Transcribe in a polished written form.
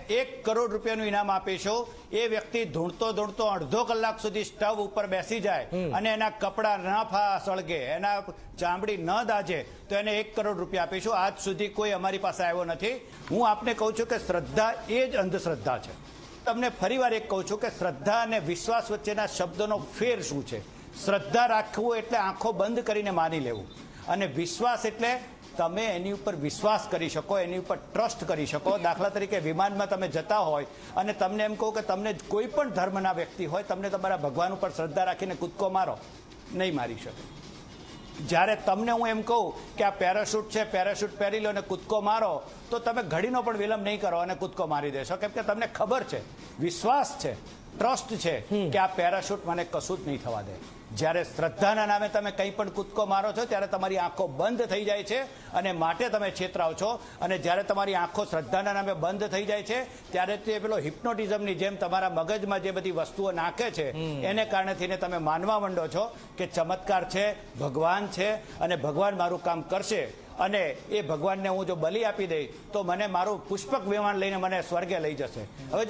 1 કરોડ રૂપિયાનું ઇનામ આપીશું। એ વ્યક્તિ ધૂણતો ધૂણતો અડધો કલાક સુધી સ્ટવ ઉપર બેસી જાય અને એના કપડાં ન સળગે, એના ચામડી ન દાજે તો એને 1 કરોડ રૂપિયા આપીશું। આજ સુધી કોઈ અમારી પાસે આવ્યો નથી। હું આપને કહું છું કે શ્રદ્ધા એ જ અંધશ્રદ્ધા છે। તમને ફરીવાર એક કહું છું કે શ્રદ્ધા અને વિશ્વાસ વચ્ચેના શબ્દોનો ફેર શું છે। શ્રદ્ધા રાખવું એટલે આંખો બંધ કરીને માની લેવું, અને વિશ્વાસ એટલે તમે એની ઉપર વિશ્વાસ કરી શકો, એની ઉપર ટ્રસ્ટ કરી શકો। દાખલા તરીકે વિમાનમાં તમે જતા હોય અને તમને એમ કહું કે તમને કોઈ પણ ધર્મના વ્યક્તિ હોય, તમને તમારા ભગવાન ઉપર શ્રદ્ધા રાખીને કૂદકો મારો, નહીં મારી શકે। જ્યારે તમને હું એમ કહું કે આ પેરાશૂટ છે, પેરાશૂટ પહેરી લો અને કૂદકો મારો, તો તમે ઘડીનો પણ વિલંબ નહીં કરો અને કૂદકો મારી દેશો, કેમ કે તમને ખબર છે, વિશ્વાસ છે, ટ્રસ્ટ છે કે આ પેરાશૂટ મને કશું જ નહીં થવા દે। જ્યારે શ્રદ્ધાના નામે તમે કંઈ પણ કૂદકો મારો છો ત્યારે તમારી આંખો બંધ થઈ જાય છે અને માટે તમે છેતરાવ છો। અને જ્યારે તમારી આંખો શ્રદ્ધાના નામે બંધ થઈ જાય છે ત્યારે તે પેલો હિપ્નોટિઝમની જેમ તમારા મગજમાં જે બધી વસ્તુઓ નાખે છે એને કારણે થઈને તમે માનવા માંડો છો કે ચમત્કાર છે, ભગવાન છે અને ભગવાન મારું કામ કરશે, અને એ ભગવાનને હું જો બલિ આપી દઈ તો મને મારું પુષ્પક વિમાન લઈને મને સ્વર્ગે લઈ જશે। હવે